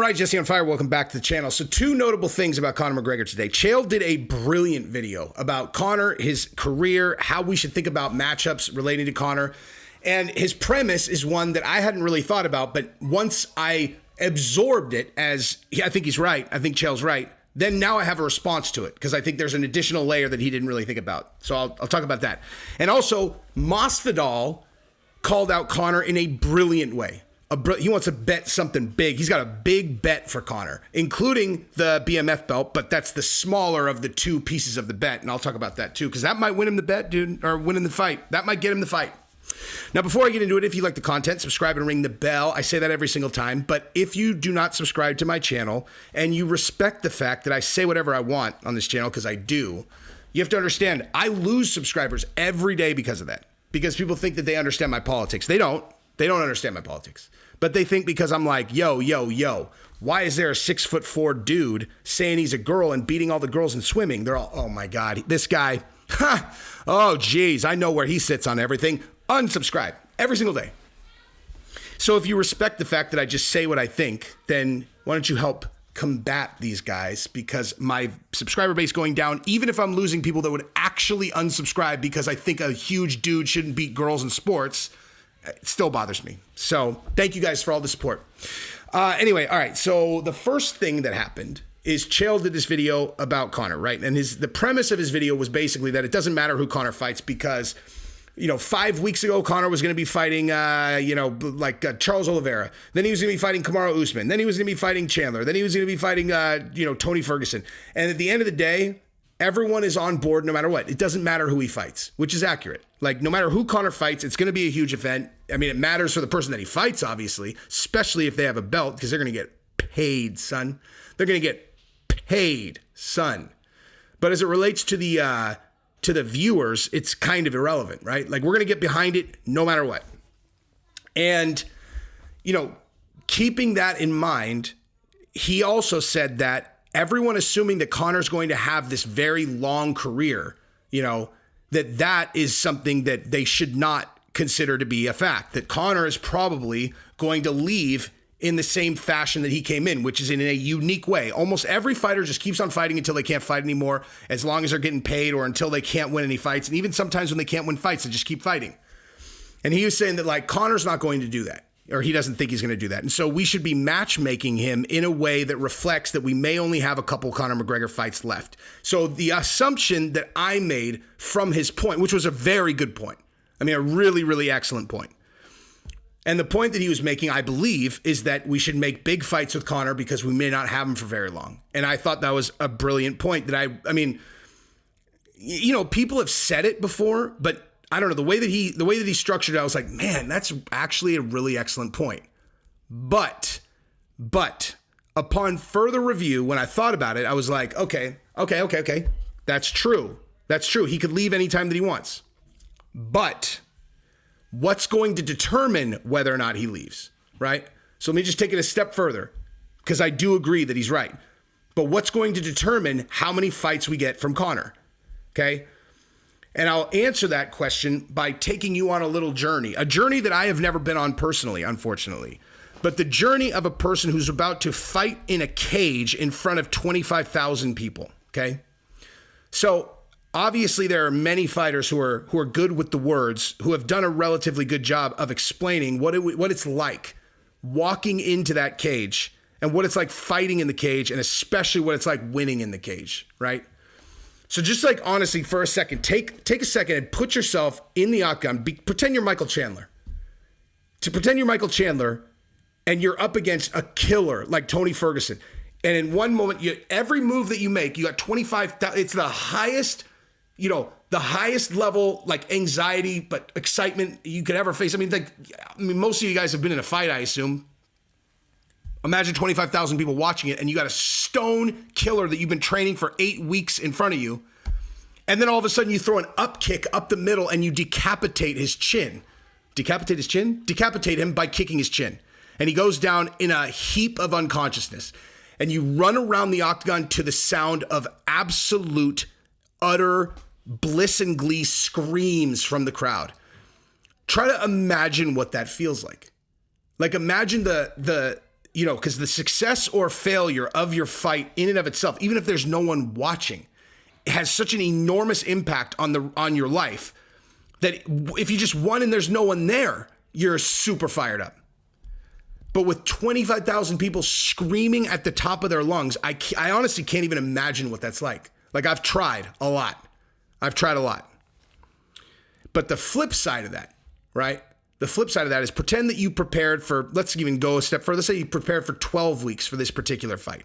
right, Jesse on Fire, welcome back to the channel. So two notable things about Conor McGregor today. Chael did a brilliant video about Conor, his career, how we should think about matchups relating to Conor. And his premise is one that I hadn't really thought about, but once I absorbed it as, I think he's right, I think Chael's right, then now I have a response to it because I think there's an additional layer that he didn't really think about. So I'll talk about that. And also, Masvidal called out Conor in a brilliant way. He wants to bet something big. He's got a big bet for Conor, including the BMF belt, but that's the smaller of the two pieces of the bet. And I'll talk about that too, because that might win him the bet, dude, or win him the fight. That might get him the fight. Now, before I get into it, if you like the content, subscribe and ring the bell. I say that every single time, but if you do not subscribe to my channel and you respect the fact that I say whatever I want on this channel, because I do, you have to understand, I lose subscribers every day because of that. Because people think that they understand my politics. They don't. They don't understand my politics. But they think because I'm like, yo, why is there a 6'4" dude saying he's a girl and beating all the girls in swimming? They're all, oh my God, this guy, oh geez, I know where he sits on everything. Unsubscribe every single day. So if you respect the fact that I just say what I think, then why don't you help combat these guys? Because my subscriber base going down, even if I'm losing people that would actually unsubscribe because I think a huge dude shouldn't beat girls in sports, it still bothers me. So thank you guys for all the support. Anyway, all right. So the first thing that happened is Chael did this video about Conor, right? And the premise of his video was basically that it doesn't matter who Conor fights because, 5 weeks ago, Conor was going to be fighting, Charles Oliveira. Then he was going to be fighting Kamaru Usman. Then he was going to be fighting Chandler. Then he was going to be fighting, Tony Ferguson. And at the end of the day, everyone is on board no matter what. It doesn't matter who he fights, which is accurate. Like, no matter who Conor fights, it's going to be a huge event. I mean, it matters for the person that he fights, obviously, especially if they have a belt, because they're going to get paid, son. They're going to get paid, son. But as it relates to the viewers, it's kind of irrelevant, right? Like, we're going to get behind it no matter what. And, keeping that in mind, he also said that everyone assuming that Conor's going to have this very long career, that is something that they should not consider to be a fact, that Conor is probably going to leave in the same fashion that he came in, which is in a unique way. Almost every fighter just keeps on fighting until they can't fight anymore, as long as they're getting paid or until they can't win any fights. And even sometimes when they can't win fights, they just keep fighting. And he was saying that, like, Conor's not going to do that, or he doesn't think he's going to do that. And so we should be matchmaking him in a way that reflects that we may only have a couple Conor McGregor fights left. So the assumption that I made from his point, which was a very good point, I mean, a really, really excellent point. And the point that he was making, I believe, is that we should make big fights with Conor because we may not have him for very long. And I thought that was a brilliant point that I mean, people have said it before, but I don't know, the way that he structured it, I was like, man, that's actually a really excellent point. But upon further review, when I thought about it, I was like, okay. That's true. He could leave anytime that he wants. But what's going to determine whether or not he leaves, right? So let me just take it a step further, because I do agree that he's right. But what's going to determine how many fights we get from Conor, okay? And I'll answer that question by taking you on a little journey, a journey that I have never been on personally, unfortunately, but the journey of a person who's about to fight in a cage in front of 25,000 people, okay? So obviously there are many fighters who are good with the words, who have done a relatively good job of explaining what it's like walking into that cage and what it's like fighting in the cage, and especially what it's like winning in the cage, right? So just like, honestly, for a second, take a second and put yourself in the octagon. Pretend you're Michael Chandler. Pretend you're Michael Chandler and you're up against a killer like Tony Ferguson. And in one moment, every move that you make, you got 25,000. It's the highest, the highest level, like, anxiety, but excitement you could ever face. I mean, most of you guys have been in a fight, I assume. Imagine 25,000 people watching it, and you got a stone killer that you've been training for 8 weeks in front of you. And then all of a sudden you throw an up kick up the middle and you decapitate his chin. Decapitate his chin? Decapitate him by kicking his chin. And he goes down in a heap of unconsciousness. And you run around the octagon to the sound of absolute, utter bliss and glee screams from the crowd. Try to imagine what that feels like. Like, imagine the you know, because the success or failure of your fight in and of itself, even if there's no one watching, has such an enormous impact on your life that if you just won and there's no one there, you're super fired up. But with 25,000 people screaming at the top of their lungs, I honestly can't even imagine what that's like. Like, I've tried a lot. But the flip side of that, right? The flip side of that is pretend that you prepared for, let's even go a step further. Let's say you prepared for 12 weeks for this particular fight.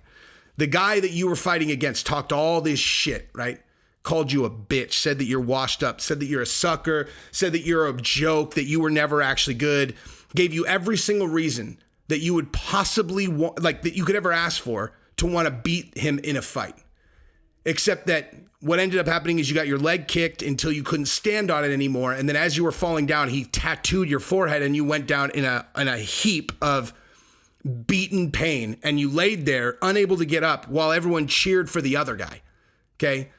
The guy that you were fighting against talked all this shit, right? Called you a bitch, said that you're washed up, said that you're a sucker, said that you're a joke, that you were never actually good, gave you every single reason that you would possibly want, like that you could ever ask for to want to beat him in a fight. Except that what ended up happening is you got your leg kicked until you couldn't stand on it anymore. And then as you were falling down, he tattooed your forehead and you went down in a heap of beaten pain. And you laid there unable to get up while everyone cheered for the other guy. Okay.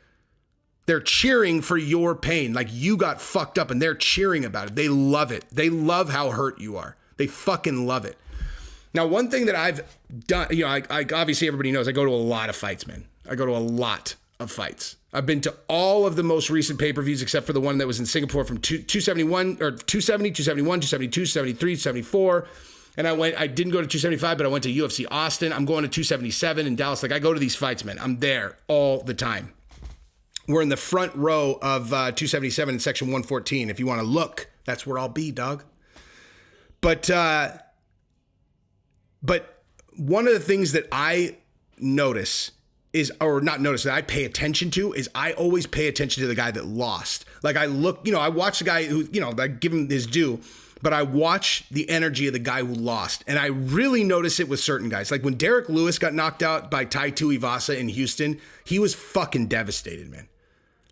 They're cheering for your pain. Like, you got fucked up and they're cheering about it. They love it. They love how hurt you are. They fucking love it. Now, one thing that I've done, you know, I obviously everybody knows I go to a lot of fights, man. I go to a lot of fights. I've been to all of the most recent pay-per-views except for the one that was in Singapore from 271 or 270, 271, 272, 273, 274. And I didn't go to 275, but I went to UFC Austin. I'm going to 277 in Dallas. Like, I go to these fights, man. I'm there all the time. We're in the front row of 277 in section 114. If you want to look, that's where I'll be, dog. But one of the things that I notice is, or not notice, that I pay attention to is I always pay attention to the guy that lost. Like, I look, you know, I watch the guy who, you know, I give him his due, but I watch the energy of the guy who lost. And I really notice it with certain guys. Like when Derek Lewis got knocked out by Tai Tuivasa in Houston, he was fucking devastated, man.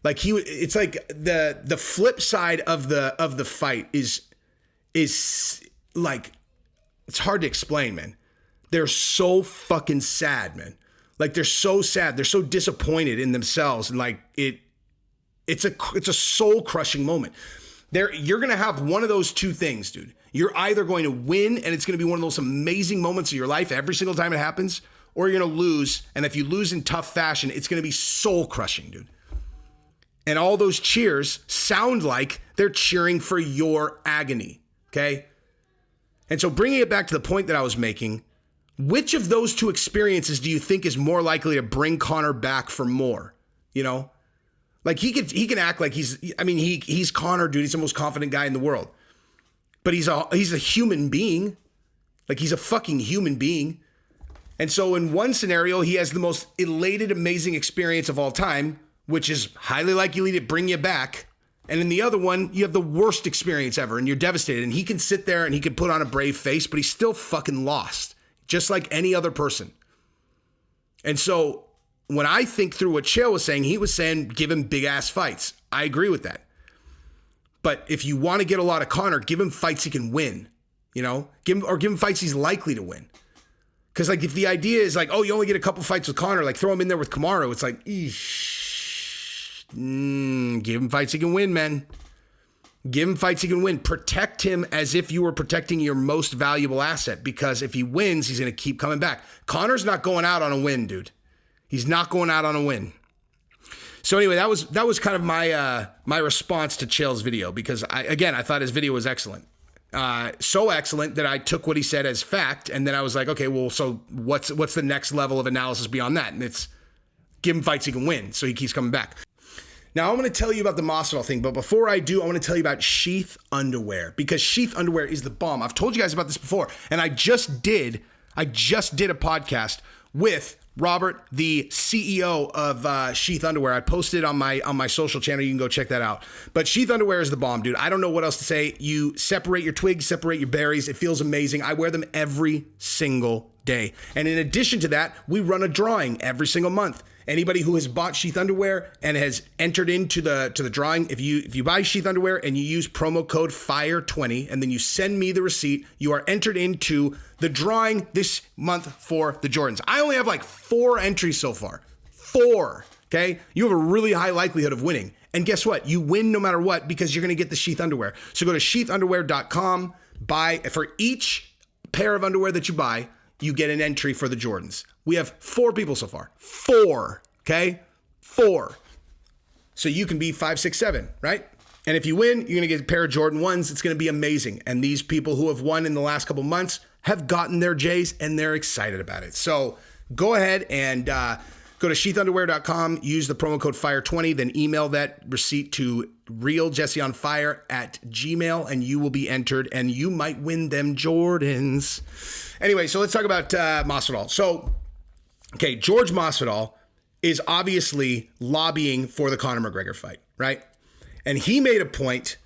Like it's like the flip side of the fight is like, it's hard to explain, man. They're so fucking sad, man. Like, they're so sad. They're so disappointed in themselves. And like it's a soul crushing moment. You're going to have one of those two things, dude. You're either going to win and it's going to be one of those amazing moments of your life every single time it happens, or you're going to lose. And if you lose in tough fashion, it's going to be soul crushing, dude. And all those cheers sound like they're cheering for your agony. Okay. And so bringing it back to the point that I was making, which of those two experiences do you think is more likely to bring Conor back for more? You know, like he can act like he's Conor, dude. He's the most confident guy in the world, but he's a human being. Like, he's a fucking human being. And so in one scenario, he has the most elated, amazing experience of all time, which is highly likely to bring you back. And in the other one, you have the worst experience ever and you're devastated. And he can sit there and he can put on a brave face, but he's still fucking lost, just like any other person. And so when I think through what Chael was saying, he was saying, give him big ass fights. I agree with that. But if you want to get a lot of Conor, give him fights he can win, you know, give him fights he's likely to win. Cause like, if the idea is like, oh, you only get a couple fights with Conor, like throw him in there with Kamaru. It's like, give him fights he can win, man. Give him fights he can win. Protect him as if you were protecting your most valuable asset, because if he wins, he's going to keep coming back. Conor's not going out on a win, dude. He's not going out on a win. So anyway, that was kind of my response to Chael's video, because I thought his video was excellent. So excellent that I took what he said as fact, and then I was like, okay, well, so what's the next level of analysis beyond that? And it's give him fights he can win, so he keeps coming back. Now, I'm going to tell you about the Masvidal thing, but before I do, I want to tell you about Sheath underwear, because Sheath underwear is the bomb. I've told you guys about this before, and I just did a podcast with Robert, the CEO of Sheath underwear. I posted it on my social channel. You can go check that out. But Sheath underwear is the bomb, dude. I don't know what else to say. You separate your twigs, separate your berries. It feels amazing. I wear them every single day. And in addition to that, we run a drawing every single month. Anybody who has bought Sheath underwear and has entered into the drawing, if you buy Sheath underwear and you use promo code FIRE20 and then you send me the receipt, you are entered into the drawing this month for the Jordans. I only have like 4 entries so far. 4, okay? You have a really high likelihood of winning. And guess what? You win no matter what, because you're going to get the Sheath underwear. So go to sheathunderwear.com, buy for each pair of underwear that you buy, you get an entry for the Jordans. We have 4 people so far. 4, okay? 4. So you can be 5, 6, 7, right? And if you win, you're going to get a pair of Jordan 1s. It's going to be amazing. And these people who have won in the last couple months have gotten their J's and they're excited about it. So go ahead and go to sheathunderwear.com, use the promo code FIRE20, then email that receipt to realjesseonfire@gmail, and you will be entered and you might win them Jordans. Anyway, so let's talk about Masvidal. So, okay, George Masvidal is obviously lobbying for the Conor McGregor fight, right? And he made a point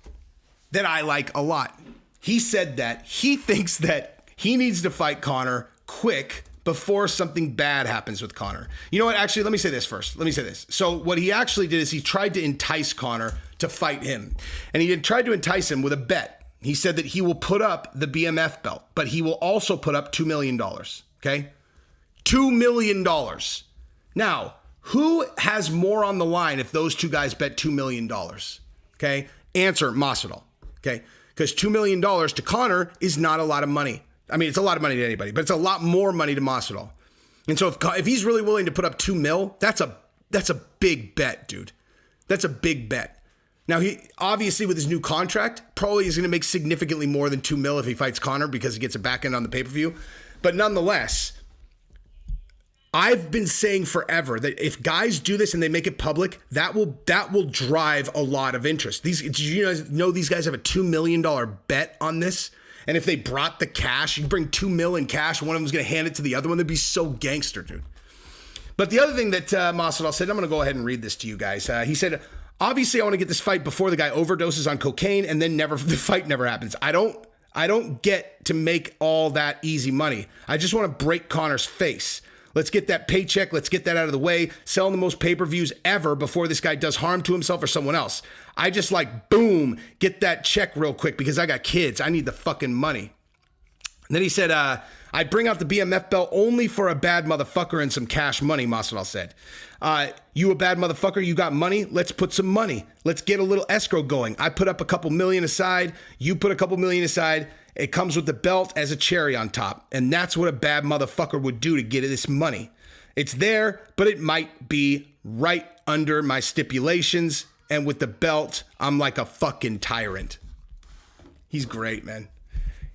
that I like a lot. He said that he thinks that he needs to fight Conor quick before something bad happens with Conor. You know what? Actually, let me say this first. So what he actually did is he tried to entice Conor to fight him. And he tried to entice him with a bet. He said that he will put up the BMF belt, but he will also put up $2 million, okay? $2 million. Now, who has more on the line if those two guys bet $2 million? Okay? Answer, Masvidal. Okay? Because $2 million to Conor is not a lot of money. I mean, it's a lot of money to anybody, but it's a lot more money to Masvidal. And so if he's really willing to put up $2 million, that's a big bet, dude. That's a big bet. Now, he obviously with his new contract, probably is going to make significantly more than $2 million if he fights Conor because he gets a back end on the pay-per-view. But nonetheless, I've been saying forever that if guys do this and they make it public, that will drive a lot of interest. Did you guys know these guys have a $2 million bet on this? And if they brought the cash, you bring $2 million in cash, one of them's going to hand it to the other one. They'd be so gangster, dude. But the other thing that Masvidal said, I'm going to go ahead and read this to you guys. He said, obviously I want to get this fight before the guy overdoses on cocaine and then the fight never happens. I don't get to make all that easy money. I just want to break Conor's face. Let's get that paycheck. Let's get that out of the way. Selling the most pay-per-views ever before this guy does harm to himself or someone else. I just like, boom, get that check real quick because I got kids. I need the fucking money. And then he said, I bring out the BMF belt only for a bad motherfucker and some cash money, Masvidal said. You a bad motherfucker, you got money? Let's put some money. Let's get a little escrow going. I put up a couple million aside. You put a couple million aside. It comes with the belt as a cherry on top. And that's what a bad motherfucker would do to get this money. It's there, but it might be right under my stipulations. And with the belt, I'm like a fucking tyrant. He's great, man.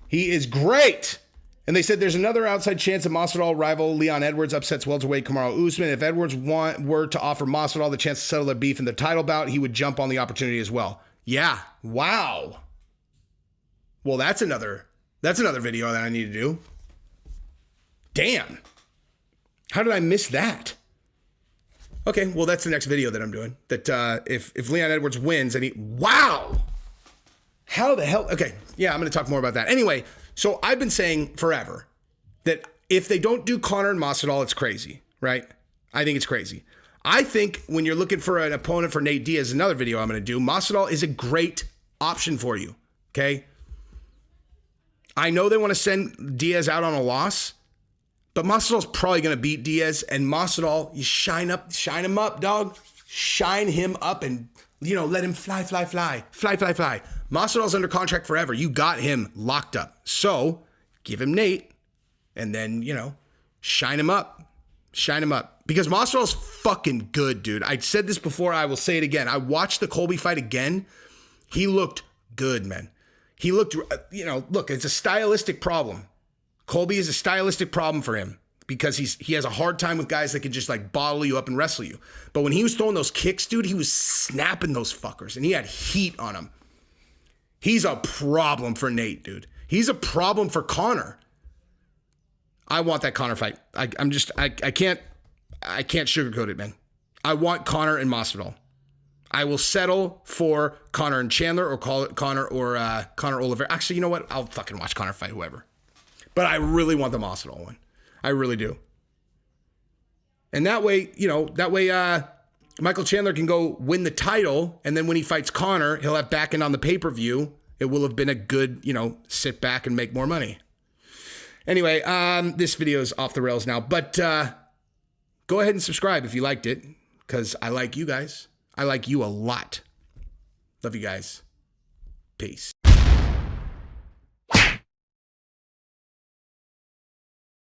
He is great. And they said there's another outside chance that Masvidal rival Leon Edwards upsets welterweight Kamaru Usman. If Edwards were to offer Masvidal the chance to settle their beef in the title bout, he would jump on the opportunity as well. Yeah. Wow. Well, that's another video that I need to do. Damn. How did I miss that? Okay, well, that's the next video that I'm doing. That if Leon Edwards wins and wow. How the hell? Okay, yeah, I'm going to talk more about that. Anyway, so I've been saying forever that if they don't do Conor and Masvidal, it's crazy, right? I think it's crazy. I think when you're looking for an opponent for Nate Diaz, another video I'm going to do, Masvidal is a great option for you, okay? I know they want to send Diaz out on a loss, but Masvidal's probably going to beat Diaz. And Masvidal, you shine him up, dog. Shine him up and, let him fly. Masvidal's under contract forever. You got him locked up. So give him Nate and then, shine him up. Because Masvidal's fucking good, dude. I said this before. I will say it again. I watched the Colby fight again. He looked good, man. He looked, look, it's a stylistic problem. Colby is a stylistic problem for him because he has a hard time with guys that can just like bottle you up and wrestle you. But when he was throwing those kicks, dude, he was snapping those fuckers and he had heat on him. He's a problem for Nate, dude. He's a problem for Conor. I want that Conor fight. I can't sugarcoat it, man. I want Conor and Masvidal. I will settle for Conor and Chandler or call it Conor or Conor Oliveira. Actually, you know what? I'll fucking watch Conor fight whoever. But I really want the Masvidal one. I really do. And that way, Michael Chandler can go win the title. And then when he fights Conor, he'll have back end on the pay-per-view. It will have been a good, sit back and make more money. Anyway, this video is off the rails now. But go ahead and subscribe if you liked it. Because I like you guys. I like you a lot. Love you guys. Peace.